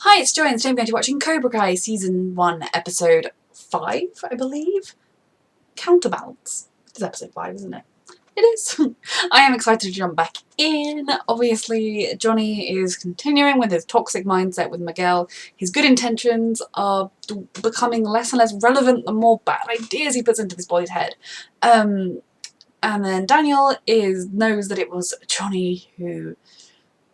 Hi, it's Joanne. Today I'm going to be watching Cobra Kai Season 1, Episode 5, I believe? Counterbalance. It's Episode 5, isn't it? It is. I am excited to jump back in. Obviously, Johnny is continuing with his toxic mindset with Miguel. His good intentions are becoming less and less relevant the more bad ideas he puts into this boy's head. And then Daniel knows that it was Johnny who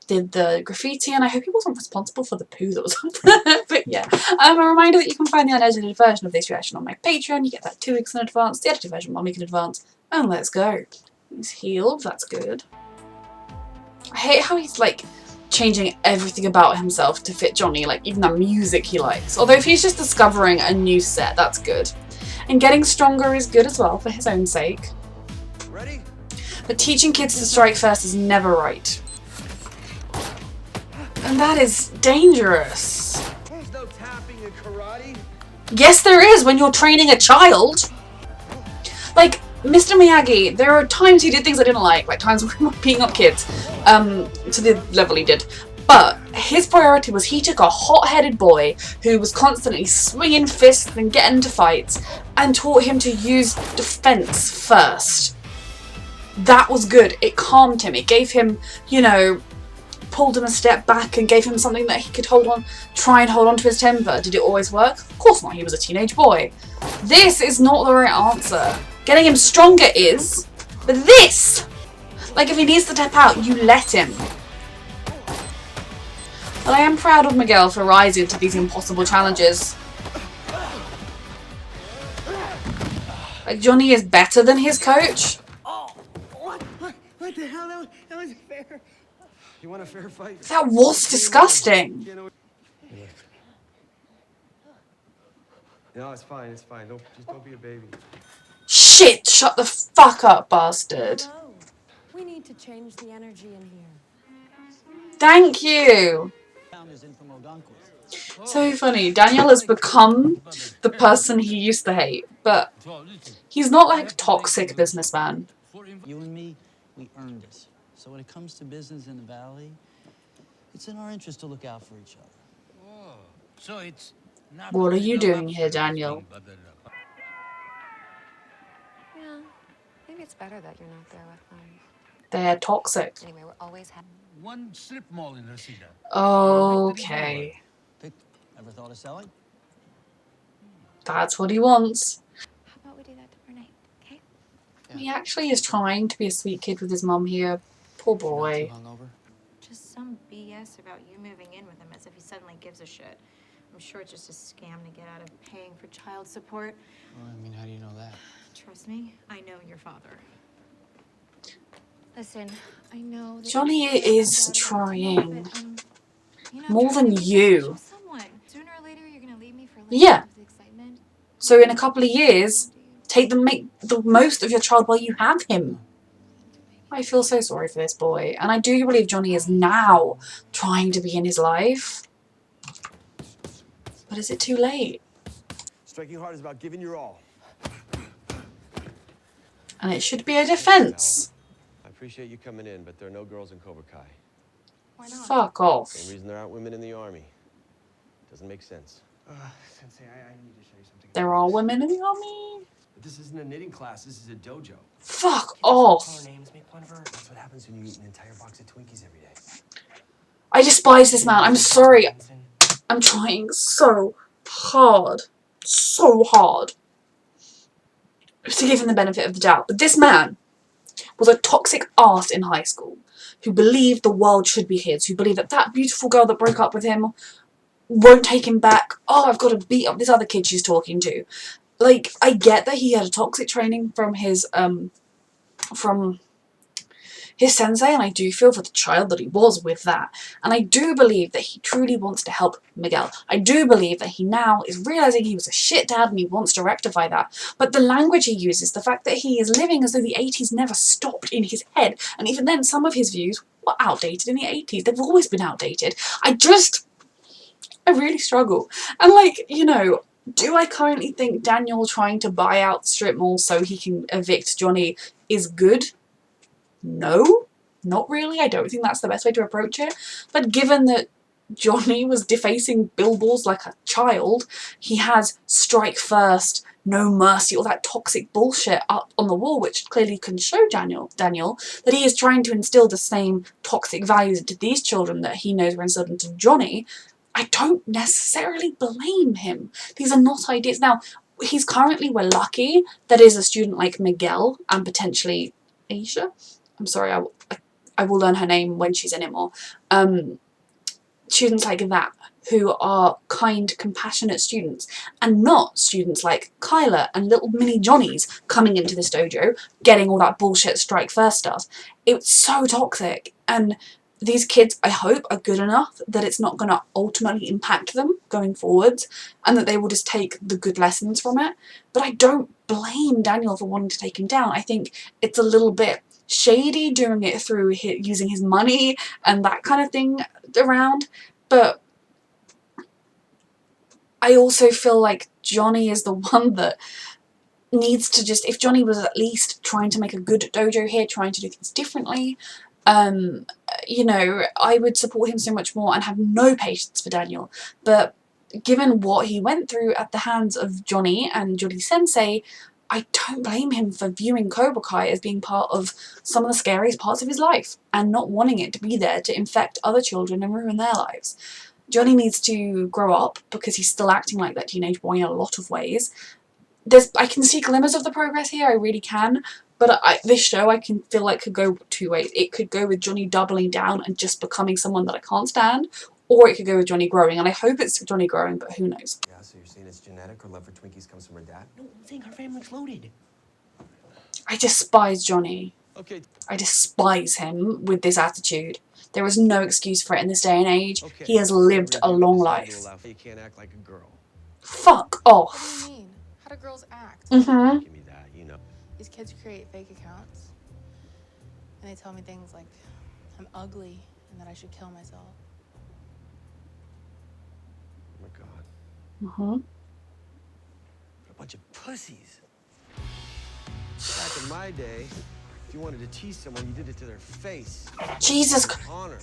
did the graffiti, and I hope he wasn't responsible for the poo that was up there. But yeah, a reminder that you can find the unedited version of this reaction on my Patreon. You get that 2 weeks in advance, the edited version 1 week in advance, and let's go. He's healed, that's good. I hate how he's like changing everything about himself to fit Johnny, like even the music he likes. Although if he's just discovering a new set, that's good. And getting stronger is good as well for his own sake. Ready? But teaching kids to strike first is never right. And that is dangerous. There's no tapping in karate. Yes, there is when you're training a child. Like, Mr. Miyagi, there are times he did things I didn't like times when we were beating up kids, to the level he did. But his priority was he took a hot-headed boy who was constantly swinging fists and getting into fights and taught him to use defense first. That was good. It calmed him. It gave him, you know, pulled him a step back and gave him something that he could try and hold on to his temper. Did it always work? Of course not, he was a teenage boy. This is not the right answer. Getting him stronger is, but this! Like, if he needs to tap out, you let him. But I am proud of Miguel for rising to these impossible challenges. Like, Johnny is better than his coach. Oh, what the hell? That was fair. You want a fair fight? That was disgusting. No, it's fine. It's fine. Just don't be a baby. Shit! Shut the fuck up, bastard. Hello. We need to change the energy in here. Thank you. So funny. Daniel has become the person he used to hate, but he's not like a toxic businessman. You and me, we earned it. So when it comes to business in the valley, it's in our interest to look out for each other. Oh, so it's not. What are you doing here, Daniel? Yeah, maybe it's better that you're not there with them. They're toxic. Anyway, we're always having One strip mall in Reseda. Okay. Vic, ever thought of selling? That's what he wants. How about we do that tomorrow night, okay? Yeah. He actually is trying to be a sweet kid with his mum here. Poor boy. Just some BS about you moving in with him as if he suddenly gives a shit. I'm sure it's just a scam to get out of paying for child support. Well, I mean, how do you know that? Trust me, I know your father. Listen, I know that Johnny is trying. but, you know, More than try to be you. special someone. Sooner or later, you're gonna leave me for Yeah. the excitement. So in a couple of years, make the most of your child while you have him. I feel so sorry for this boy, and I do believe Johnny is now trying to be in his life. But is it too late? Striking hard is about giving your all. And it should be a defense. I appreciate you coming in, but there are no girls in Cobra Kai. Why not? Fuck off. Same reason there aren't women in the army. Doesn't make sense. Sensei, I need to show you something. There are women in the army? But this isn't a knitting class, this is a dojo. Fuck off. Names, make fun of her. That's what happens when you eat an entire box of Twinkies every day. I despise this man. I'm sorry. I'm trying so hard. So hard. To give him the benefit of the doubt. But this man was a toxic ass in high school who believed the world should be his, who believed that that beautiful girl that broke up with him won't take him back. Oh, I've got to beat up this other kid she's talking to. Like, I get that he had a toxic training from his sensei, and I do feel for the child that he was with that. And I do believe that he truly wants to help Miguel. I do believe that he now is realizing he was a shit dad and he wants to rectify that. But the language he uses, the fact that he is living as though the 80s never stopped in his head, and even then some of his views were outdated in the 80s. They've always been outdated. I really struggle. And like, you know, do I currently think Daniel trying to buy out the strip mall so he can evict Johnny is good? No, not really. I don't think that's the best way to approach it. But given that Johnny was defacing billboards like a child. He has strike first, no mercy, all that toxic bullshit up on the wall, which clearly can show Daniel that he is trying to instill the same toxic values into these children that he knows were instilled into Johnny. I don't necessarily blame him. These are not ideas. Now, he's currently, we're lucky, that is a student like Miguel and potentially Aisha. I'm sorry, I will learn her name when she's in it more. Students like that who are kind, compassionate students, and not students like Kyla and little mini Johnnies coming into this dojo, getting all that bullshit strike first stuff. It's so toxic, and these kids, I hope, are good enough that it's not going to ultimately impact them going forwards, and that they will just take the good lessons from it. But I don't blame Daniel for wanting to take him down. I think it's a little bit shady doing it through using his money and that kind of thing around, but I also feel like Johnny is the one that needs to just, if Johnny was at least trying to make a good dojo here, trying to do things differently, you know, I would support him so much more and have no patience for Daniel. But given what he went through at the hands of Johnny and Johnny Sensei, I don't blame him for viewing Cobra Kai as being part of some of the scariest parts of his life and not wanting it to be there to infect other children and ruin their lives. Johnny needs to grow up because he's still acting like that teenage boy in a lot of ways. I can see glimmers of the progress here, I really can, but this show I can feel like could go two ways. It could go with Johnny doubling down and just becoming someone that I can't stand, or it could go with Johnny growing, and I hope it's Johnny growing, but who knows. Yeah, so you're saying it's genetic or love for Twinkies comes from her dad? No, I'm saying her family's loaded. I despise Johnny. Okay. I despise him with this attitude. There is no excuse for it in this day and age. Okay. He has lived a long life. You can't act like a girl. Fuck What off. do you mean? How do girls act? Mm-hmm. Give me that, you know. These kids create fake accounts. And they tell me things like I'm ugly and that I should kill myself. Oh my God. Mm-hmm. What a bunch of pussies. Back in my day, if you wanted to tease someone, you did it to their face. Jesus Christ. Honor.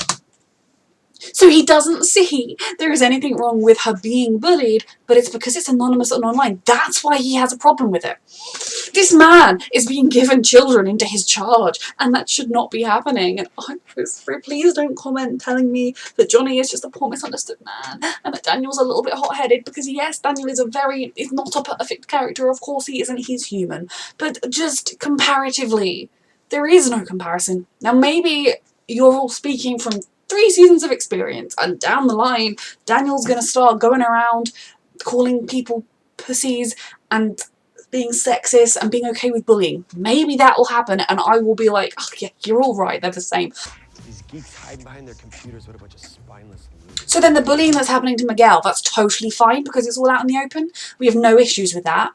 So he doesn't see there is anything wrong with her being bullied, but it's because it's anonymous and online. That's why he has a problem with it. This man is being given children into his charge, and that should not be happening. And please don't comment telling me that Johnny is just a poor misunderstood man, and that Daniel's a little bit hot-headed, because yes, Daniel is not a perfect character, of course he isn't, he's human. But just comparatively, there is no comparison. Now maybe you're all speaking from 3 seasons of experience, and down the line Daniel's gonna start going around calling people pussies and being sexist and being okay with bullying. Maybe that will happen and I will be like, oh yeah, you're all right, they're the same. These geeks hide behind their computers. What a bunch of spineless losers. So then the bullying that's happening to Miguel, that's totally fine because it's all out in the open? We have no issues with that?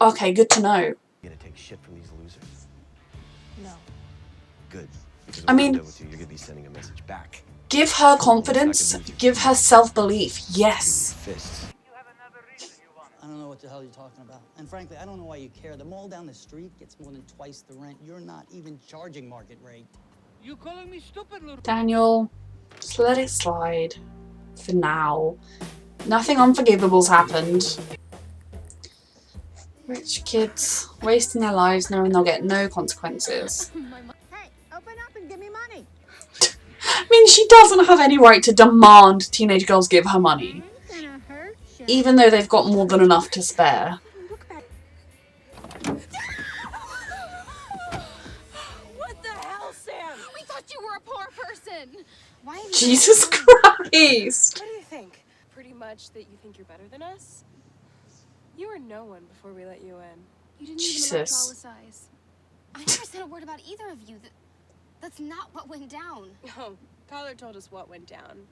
Okay, good to know. You're gonna take shit from these losers. No. Good. Because I when mean, I'm done with you, you're gonna be sending a message back. give her confidence, give her self-belief, yes. Fists. I don't know what the hell you're talking about. And frankly, I don't know why you care. The mall down the street gets more than twice the rent. You're not even charging market rate. You calling me stupid, little... Daniel, just let it slide. For now. Nothing unforgivable's happened. Rich kids wasting their lives knowing they'll get no consequences. Hey, open up and give me money. I mean, she doesn't have any right to demand teenage girls give her money, Gonna hurt you. even though they've got more than enough to spare. What the hell, Sam? We thought you were a poor person. Why have you Jesus done this? Christ! What do you think? Pretty much that you think you're better than us? You were no one before we let you in. You didn't Jesus. even electrolyze. I never said a word about either of you. That's not what went down. No, Tyler told us what went down.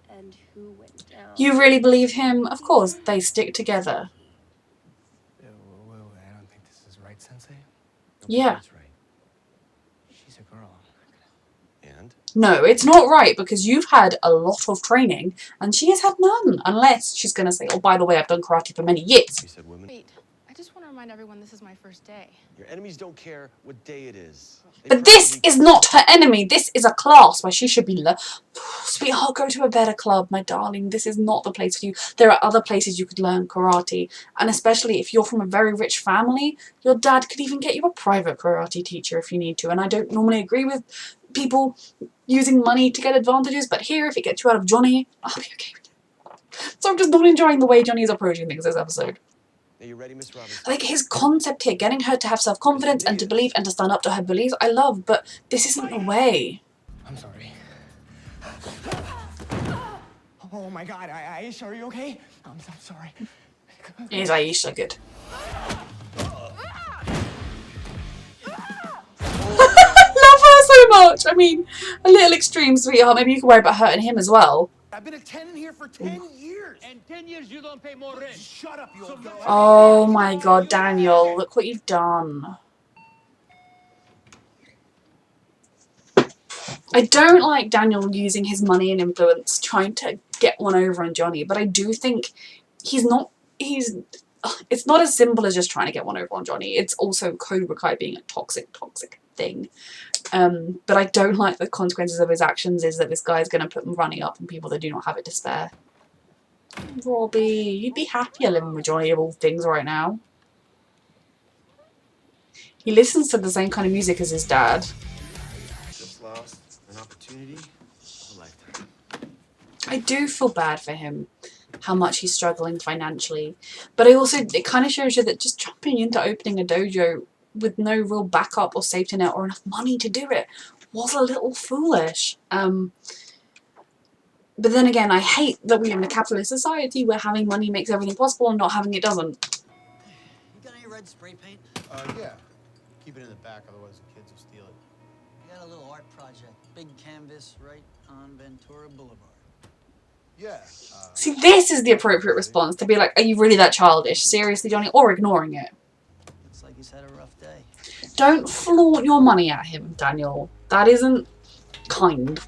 And who went down. You really believe him? Of course, they stick together. Yeah, I don't think this is right, Sensei. Yeah. That's right. She's a girl. And? No, it's not right because you've had a lot of training and she has had none. Unless she's going to say, oh, by the way, I've done karate for many years. You said women? Wait, I just want to to remind everyone this is my first day. Your enemies don't care what day it is. But this is not her enemy. This is a class where she should be sweetheart, go to a better club, my darling. This is not the place for you. There are other places you could learn karate. And especially if you're from a very rich family, your dad could even get you a private karate teacher if you need to. And I don't normally agree with people using money to get advantages, but here, if it gets you out of Johnny, I'll be okay with it. So I'm just not enjoying the way Johnny is approaching things this episode. Are you ready, Miss Robinson? Like, his concept here, getting her to have self-confidence and to believe and to stand up to her beliefs, I love, but this isn't the way. I'm sorry. Oh my God, Aisha, are you okay? I'm so sorry. Is Aisha good? Love her so much. I mean, a little extreme, sweetheart. Maybe you can worry about hurting him as well. I've been attending here for 10 years. And 10 years you don't pay more rent. Shut up, you old girl. Oh my God, Daniel, look what you've done. I don't like Daniel using his money and influence trying to get one over on Johnny, but I do think it's not as simple as just trying to get one over on Johnny. It's also Cobra Kai being a toxic thing. But I don't like the consequences of his actions is that this guy's going to put money up on people that do not have it to spare. Robbie, you'd be happier living with Johnny of all things right now. He listens to the same kind of music as his dad. Just lost an opportunity of a lifetime. I do feel bad for him, how much he's struggling financially. But it kind of shows you that just jumping into opening a dojo with no real backup or safety net or enough money to do it was a little foolish. But then again, I hate that we live in a capitalist society where having money makes everything possible and not having it doesn't. You got any red spray paint? Yeah. Keep it in the back, otherwise the kids will steal it. We got a little art project. Big canvas right on Ventura Boulevard. Yeah. See, this is the appropriate response, to be like, are you really that childish? Seriously, Johnny? Or ignoring it. Looks like he's had a rough day. Don't flaunt your money at him, Daniel. That isn't kind.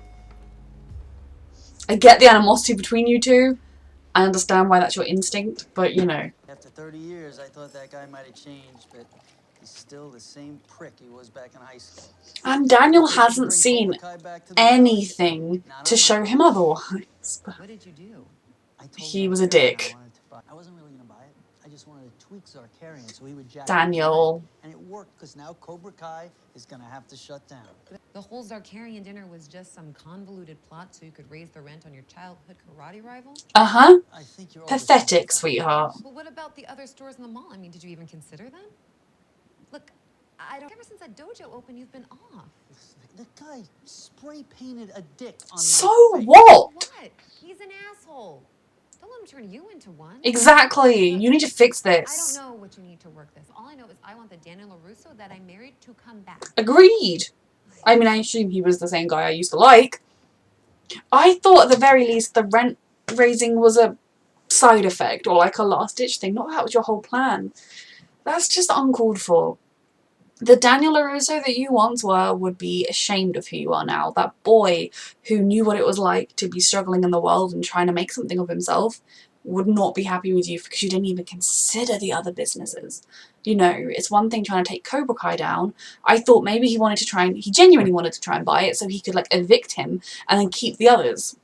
I get the animosity between you two. I understand why that's your instinct, but you know. After 30 years, I thought that guy might have changed, but he's still the same prick he was back in high school. And Daniel hasn't seen anything to show him otherwise. What did you do? He was a dick. I wasn't really gonna buy it. I just wanted to tweak Zarkarian so he would jack Daniel. And it worked, because now Cobra Kai is gonna have to shut down. The whole Zarkarian dinner was just some convoluted plot so you could raise the rent on your childhood karate rival? Uh-huh. I think you're Pathetic, sweetheart. Well, what about the other stores in the mall? I mean, did you even consider them? Look, ever since that dojo opened, you've been off. The guy spray painted a dick on my So face. what? What? He's an asshole. Don't let him turn you into one. Exactly. You need to fix I this. don't know what you need to work this. All I know is I want the Daniel LaRusso that I married to come back. Agreed. I mean, I assume he was the same guy I used to like. I thought at the very least the rent raising was a side effect or like a last-ditch thing. Not that was your whole plan. That's just uncalled for. The Daniel LaRusso that you once were would be ashamed of who you are now. That boy who knew what it was like to be struggling in the world and trying to make something of himself would not be happy with you because you didn't even consider the other businesses. You know, it's one thing trying to take Cobra Kai down. I thought maybe he genuinely wanted to try and buy it so he could like evict him and then keep the others.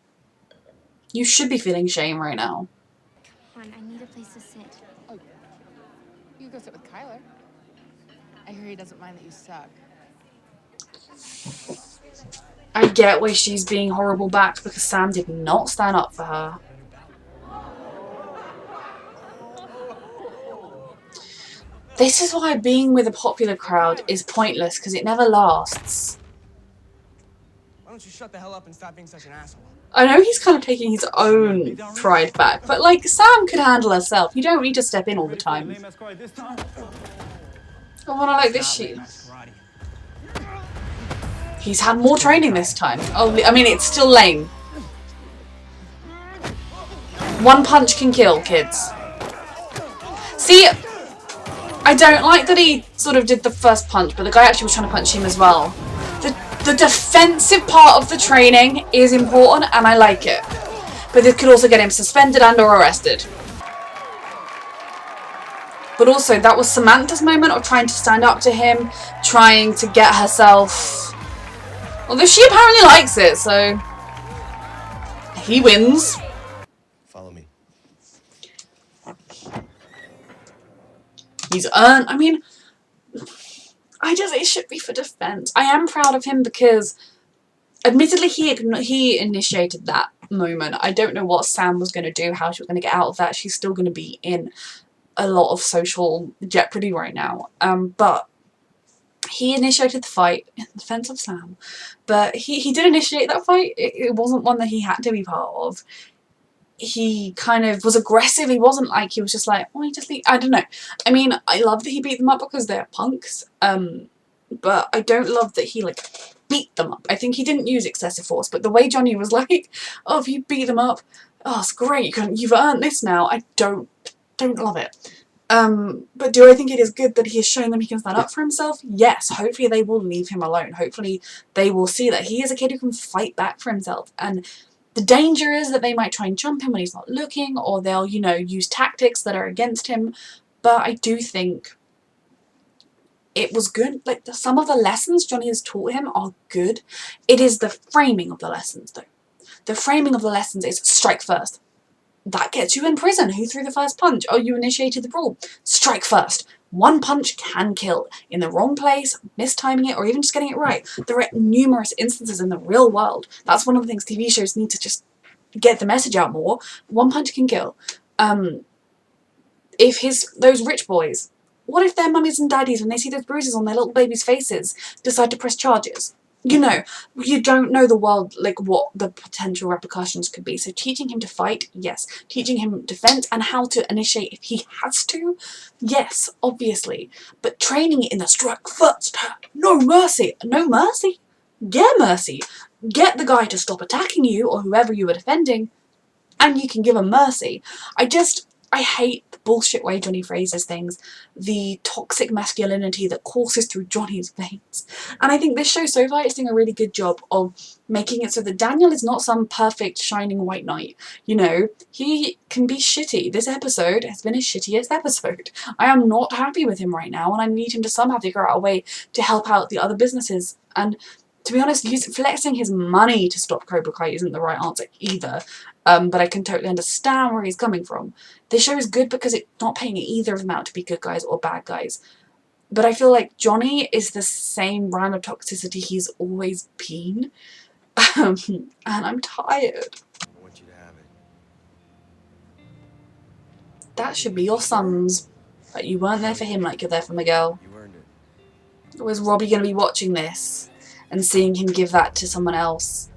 You should be feeling shame right now. Come on, I need a place to sit. Oh, you go sit with Kyler. I hear he doesn't mind that you suck. I get why she's being horrible back because Sam did not stand up for her. This is why being with a popular crowd is pointless because it never lasts. Why don't you shut the hell up and stop being such an asshole? I know he's kind of taking his own pride back, but like Sam could handle herself. You don't need to step in all the time. I want to like this shit. He's had more training this time. Oh, I mean, it's still lame. One punch can kill, kids. See, I don't like that he sort of did the first punch, but the guy actually was trying to punch him as well. The defensive part of the training is important, and I like it. But this could also get him suspended and or arrested. But also, that was Samantha's moment of trying to stand up to him, trying to get herself... Although she apparently likes it, so... He wins. Follow me. He's earned... I mean... it should be for defense. I am proud of him because... Admittedly, he initiated that moment. I don't know what Sam was going to do, how she was going to get out of that. She's still going to be in a lot of social jeopardy right now. But he initiated the fight in defense of Sam. But he did initiate that fight. It wasn't one that he had to be part of. He kind of was aggressive. He wasn't like, he was just like, oh, he just leave. I don't know. I mean, I love that he beat them up because they're punks. But I don't love that he, like, beat them up. I think he didn't use excessive force, but the way Johnny was like, oh, if you beat them up, oh, it's great, you've earned this now. I don't love it. But do I think it is good that he has shown them he can stand up for himself? Yes. Hopefully they will leave him alone. Hopefully they will see that he is a kid who can fight back for himself. And the danger is that they might try and jump him when he's not looking, or they'll, you know, use tactics that are against him. But I do think it was good. Like, some of the lessons Johnny has taught him are good. It is the framing of the lessons, though. The framing of the lessons is strike first. That gets you in prison. Who threw the first punch? Oh, you initiated the brawl. Strike first. One punch can kill. In the wrong place, mistiming it, or even just getting it right. There are numerous instances in the real world. That's one of the things TV shows need to just get the message out more. One punch can kill. If those rich boys... What if their mummies and daddies, when they see those bruises on their little babies' faces, decide to press charges? You know, you don't know the world, like, what the potential repercussions could be. So teaching him to fight, yes. Teaching him defense and how to initiate if he has to, yes, obviously. But training it in the strike first, no mercy. No mercy? Get mercy. Get the guy to stop attacking you or whoever you are defending, and you can give him mercy. I hate the bullshit way Johnny phrases things, the toxic masculinity that courses through Johnny's veins. And I think this show so far is doing a really good job of making it so that Daniel is not some perfect shining white knight. You know, he can be shitty. This episode has been his shittiest episode. I am not happy with him right now, and I need him to somehow figure out a way to help out the other businesses. And to be honest, flexing his money to stop Cobra Kai isn't the right answer either. But I can totally understand where he's coming from. This show is good because it's not paying either of them out to be good guys or bad guys. But I feel like Johnny is the same brand of toxicity he's always been. And I'm tired. I want you to have it. That should be your son's. But you weren't there for him like you're there for Miguel. You earned it. Or is Robbie going to be watching this and seeing him give that to someone else?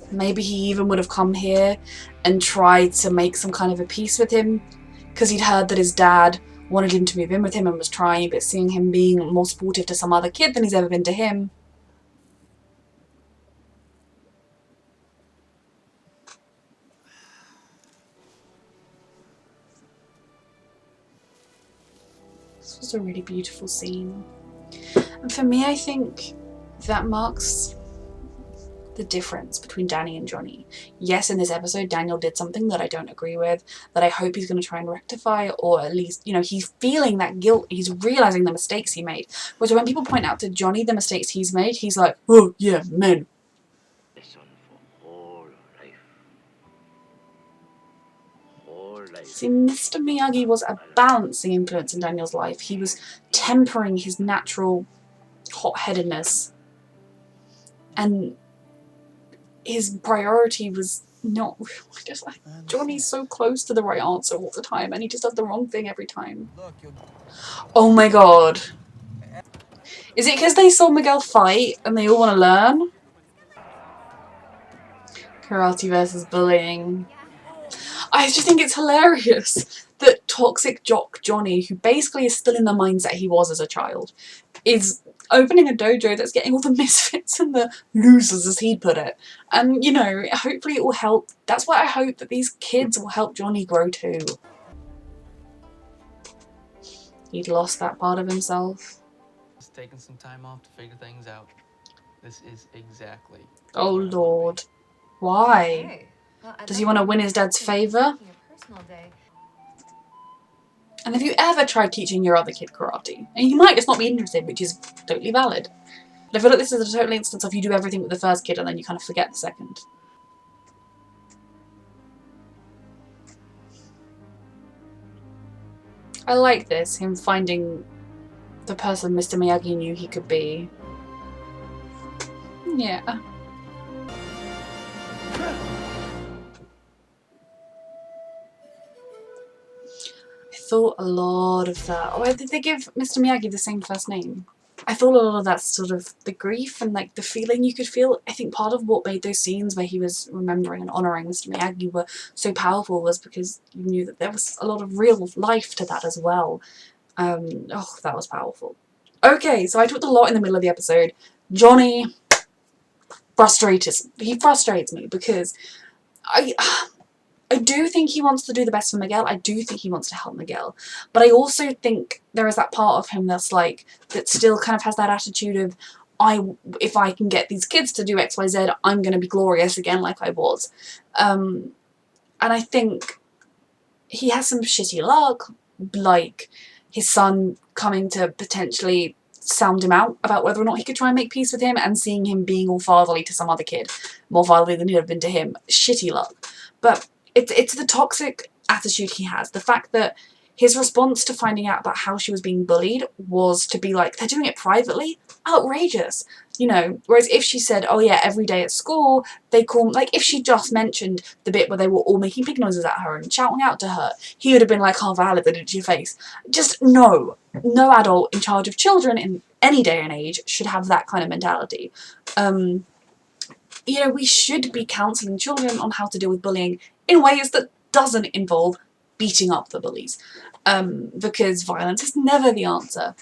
Maybe he even would have come here and tried to make some kind of a peace with him, because he'd heard that his dad wanted him to move in with him and was trying, but seeing him being more supportive to some other kid than he's ever been to him. This was a really beautiful scene. And for me, I think that marks the difference between Danny and Johnny. Yes, in this episode, Daniel did something that I don't agree with, that I hope he's going to try and rectify, or at least, you know, he's feeling that guilt, he's realising the mistakes he made. Whereas when people point out to Johnny the mistakes he's made, he's like, oh, yeah, man. See, Mr. Miyagi was a balancing influence in Daniel's life. He was tempering his natural hot-headedness. And his priority was not just like, Johnny's so close to the right answer all the time, and he just does the wrong thing every time. Oh my god. Is it because they saw Miguel fight and they all want to learn? Karate versus bullying. I just think it's hilarious that toxic jock Johnny, who basically is still in the mindset he was as a child, is opening a dojo that's getting all the misfits and the losers, as he'd put it. And, you know, hopefully it will help. That's why I hope that these kids will help Johnny grow too. He'd lost that part of himself. Just taking some time off to figure things out. This is exactly. Oh Lord. Why? Hey. Well, Does he want to win his dad's favour? And have you ever tried teaching your other kid karate? And you might just not be interested, which is totally valid. But I feel like this is a total instance of you do everything with the first kid and then you kind of forget the second. I like this, him finding the person Mr. Miyagi knew he could be. Yeah. I thought a lot of that. Why did they give Mr. Miyagi the same first name? I thought a lot of that sort of the grief and like the feeling you could feel. I think part of what made those scenes where he was remembering and honouring Mr. Miyagi were so powerful was because you knew that there was a lot of real life to that as well. Oh, that was powerful. Okay, so I talked a lot in the middle of the episode. Johnny frustrates me because I do think he wants to do the best for Miguel. I do think he wants to help Miguel. But I also think there is that part of him that's like, that still kind of has that attitude of, if I can get these kids to do X, Y, Z, I'm going to be glorious again like I was. And I think he has some shitty luck, like his son coming to potentially sound him out about whether or not he could try and make peace with him, and seeing him being all fatherly to some other kid, more fatherly than he'd have been to him. Shitty luck. But it's the toxic attitude he has. The fact that his response to finding out about how she was being bullied was to be like, they're doing it privately? Outrageous. You know, whereas if she said, oh yeah, every day at school, they call, like if she just mentioned the bit where they were all making pig noises at her and shouting out to her, he would have been like, oh, valid, they did it to your face. Just no adult in charge of children in any day and age should have that kind of mentality. You know, we should be counselling children on how to deal with bullying in ways that doesn't involve beating up the bullies, because violence is never the answer.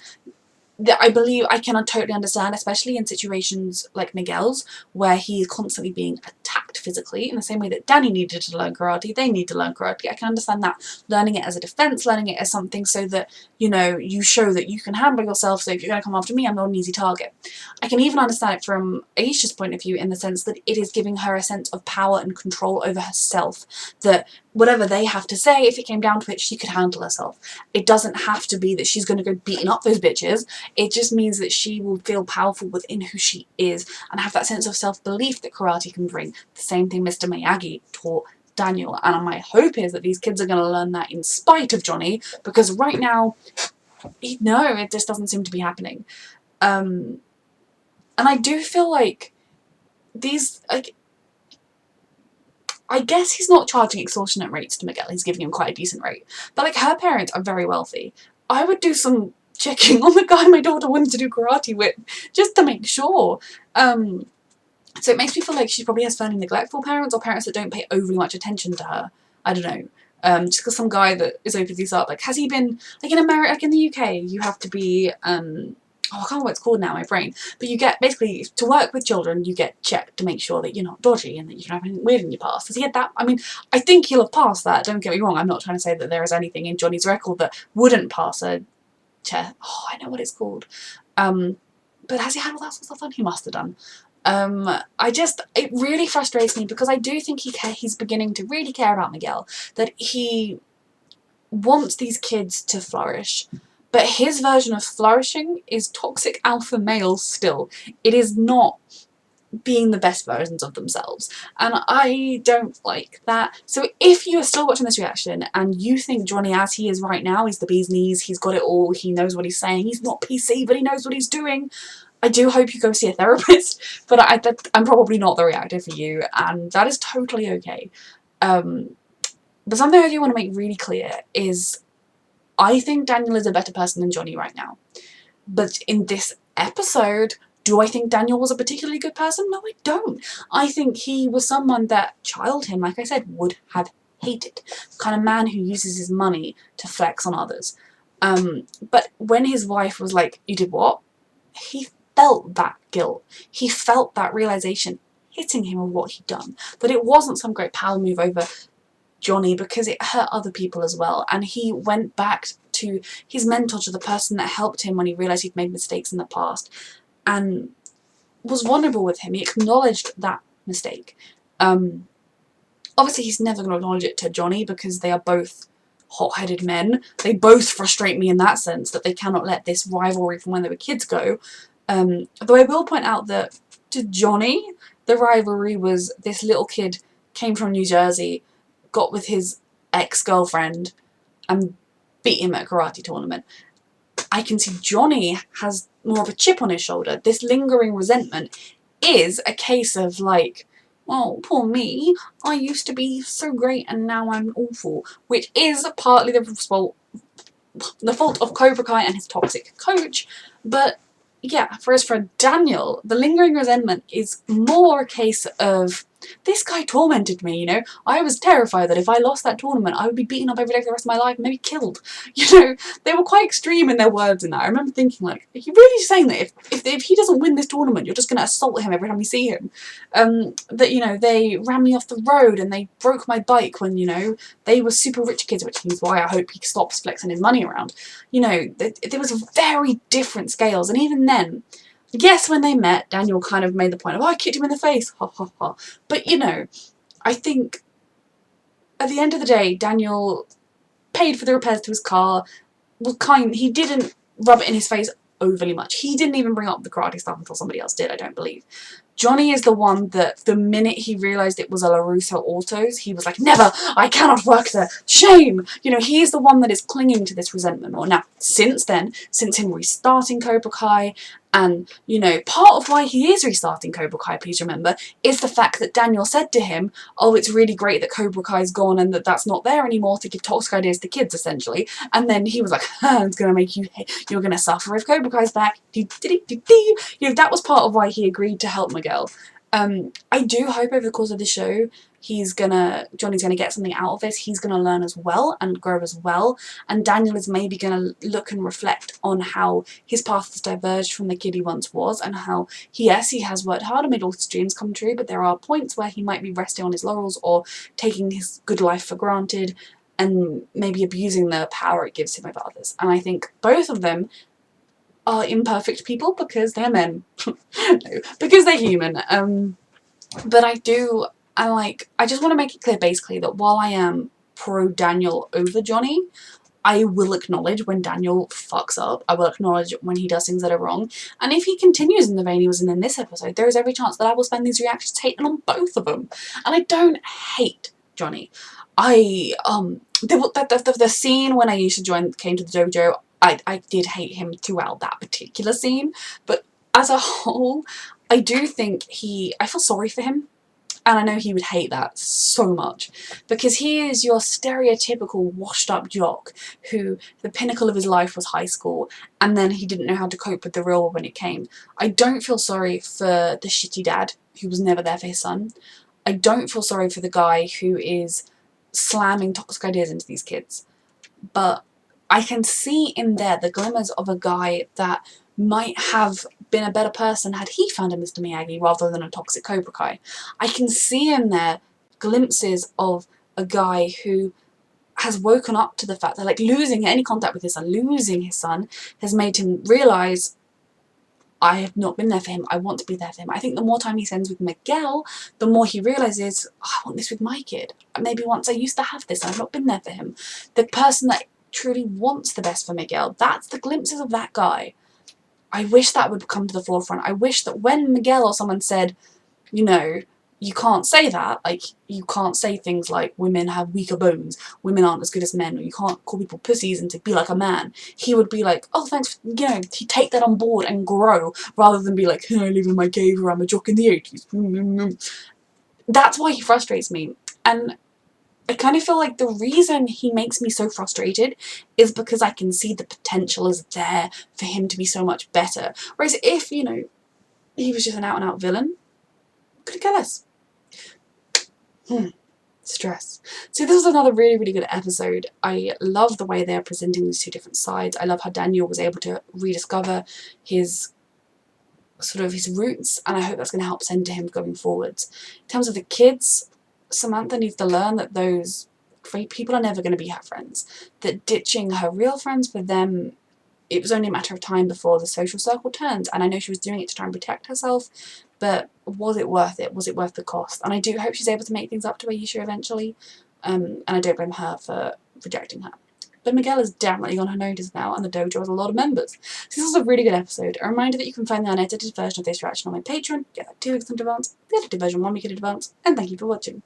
I believe I can totally understand, especially in situations like Miguel's, where he is constantly being attacked physically, in the same way that Danny needed to learn karate, they need to learn karate. I can understand that. Learning it as a defense, learning it as something so that, you know, you show that you can handle yourself, so if you're going to come after me, I'm not an easy target. I can even understand it from Aisha's point of view, in the sense that it is giving her a sense of power and control over herself, that whatever they have to say, if it came down to it, she could handle herself. It doesn't have to be that she's going to go beating up those bitches. It just means that she will feel powerful within who she is and have that sense of self-belief that karate can bring. The same thing Mr. Miyagi taught Daniel, and my hope is that these kids are going to learn that in spite of Johnny, because right now, no, it just doesn't seem to be happening. And I do feel like these, like, I guess he's not charging extortionate rates to Miguel, he's giving him quite a decent rate. But like, her parents are very wealthy. I would do some checking on the guy my daughter wanted to do karate with, just to make sure. So it makes me feel like she probably has fairly neglectful parents, or parents that don't pay overly much attention to her. I don't know. Just because some guy that is opening these up, like, has he been, like in America, like in the UK, you have to be, oh, I can't remember what it's called now, my brain. But you get, basically, to work with children, you get checked to make sure that you're not dodgy and that you don't have anything weird in your past. Has he had that? I mean, I think he'll have passed that, don't get me wrong. I'm not trying to say that there is anything in Johnny's record that wouldn't pass a test. Oh, I know what it's called. But has he had all that sort of stuff done? He must have done. It really frustrates me, because I do think he's beginning to really care about Miguel, that he wants these kids to flourish, but his version of flourishing is toxic alpha male still. It is not being the best versions of themselves, and I don't like that. So if you are still watching this reaction and you think Johnny as he is right now is the bee's knees, he's got it all, he knows what he's saying, he's not PC but he knows what he's doing, I do hope you go see a therapist, but I'm probably not the reactor for you, and that is totally okay. But something I do want to make really clear is I think Daniel is a better person than Johnny right now. But in this episode, do I think Daniel was a particularly good person? No, I don't. I think he was someone that child him, like I said, would have hated. The kind of man who uses his money to flex on others. But when his wife was like, you did what? He felt that guilt. He felt that realization hitting him of what he'd done. That it wasn't some great power move over Johnny, because it hurt other people as well. And he went back to his mentor, to the person that helped him when he realized he'd made mistakes in the past, and was vulnerable with him. He acknowledged that mistake. Obviously he's never going to acknowledge it to Johnny, because they are both hot-headed men. They both frustrate me in that sense, that they cannot let this rivalry from when they were kids go. Though I will point out that to Johnny, the rivalry was this little kid came from New Jersey, got with his ex-girlfriend and beat him at a karate tournament. I can see Johnny has more of a chip on his shoulder. This lingering resentment is a case of like, oh, poor me, I used to be so great and now I'm awful, which is partly the fault of Cobra Kai and his toxic coach, but yeah, whereas for Daniel, the lingering resentment is more a case of, this guy tormented me, you know. I was terrified that if I lost that tournament, I would be beaten up every day for the rest of my life, maybe killed. You know, they were quite extreme in their words in that. I remember thinking, like, are you really saying that if he doesn't win this tournament, you're just going to assault him every time you see him? That, you know, they ran me off the road and they broke my bike when, you know, they were super rich kids, which is why I hope he stops flexing his money around. You know, there was very different scales, and even then, yes, when they met, Daniel kind of made the point of, oh, I kicked him in the face, ha ha ha. But, you know, I think at the end of the day, Daniel paid for the repairs to his car, was kind, he didn't rub it in his face overly much. He didn't even bring up the karate stuff until somebody else did, I don't believe. Johnny is the one that the minute he realised it was a LaRusso Autos, he was like, never, I cannot work there, shame! You know, he is the one that is clinging to this resentment more. Now, since then, since him restarting Cobra Kai, and, you know, part of why he is restarting Cobra Kai, please remember, is the fact that Daniel said to him, oh, it's really great that Cobra Kai's gone and that that's not there anymore to give toxic ideas to kids, essentially. And then he was like, it's going to make you, you're going to suffer if Cobra Kai's back. You know, that was part of why he agreed to help Miguel. I do hope over the course of the show, Johnny's gonna get something out of this. He's gonna learn as well and grow as well. And Daniel is maybe gonna look and reflect on how his path has diverged from the kid he once was, and how, yes, he has worked hard and made all his dreams come true, but there are points where he might be resting on his laurels or taking his good life for granted and maybe abusing the power it gives him over others. And I think both of them are imperfect people because they're men. No, because they're human. But I just want to make it clear basically that while I am pro Daniel over Johnny, I will acknowledge when Daniel fucks up. I will acknowledge when he does things that are wrong. And if he continues in the vein he was in this episode, there is every chance that I will spend these reactions hating on both of them. And I don't hate Johnny. The scene when I used to came to the dojo, I did hate him throughout that particular scene, but as a whole, I do think I feel sorry for him, and I know he would hate that so much, because he is your stereotypical washed up jock who the pinnacle of his life was high school, and then he didn't know how to cope with the real world when it came. I don't feel sorry for the shitty dad who was never there for his son. I don't feel sorry for the guy who is slamming toxic ideas into these kids, but I can see in there the glimmers of a guy that might have been a better person had he found a Mr. Miyagi rather than a toxic Cobra Kai. I can see in there glimpses of a guy who has woken up to the fact that, like, losing any contact with his son, losing his son, has made him realise, I have not been there for him, I want to be there for him. I think the more time he spends with Miguel, the more he realises, oh, I want this with my kid. Maybe once I used to have this and I've not been there for him. The person that truly wants the best for Miguel, that's the glimpses of that guy. I wish that would come to the forefront. I wish that when Miguel or someone said, you know, you can't say that, like, you can't say things like women have weaker bones, women aren't as good as men, or you can't call people pussies and to be like a man, he would be like, oh, thanks, you know, he'd take that on board and grow, rather than be like, I live in my cave or I'm a jock in the 80s. That's why he frustrates me. And I kind of feel like the reason he makes me so frustrated is because I can see the potential is there for him to be so much better. Whereas if, you know, he was just an out-and-out villain, couldn't care less. Stress. So this was another really, really good episode. I love the way they're presenting these two different sides. I love how Daniel was able to rediscover his roots, and I hope that's going to help center him going forwards. In terms of the kids, Samantha needs to learn that those great people are never going to be her friends. That ditching her real friends for them, it was only a matter of time before the social circle turned. And I know she was doing it to try and protect herself, but was it worth it? Was it worth the cost? And I do hope she's able to make things up to Aisha eventually. And I don't blame her for rejecting her. but Miguel is definitely on her notice now, and the dojo has a lot of members. So this was a really good episode. A reminder that you can find the unedited version of this reaction on my Patreon, get that 2 weeks in advance, the edited version 1 week in advance, and thank you for watching.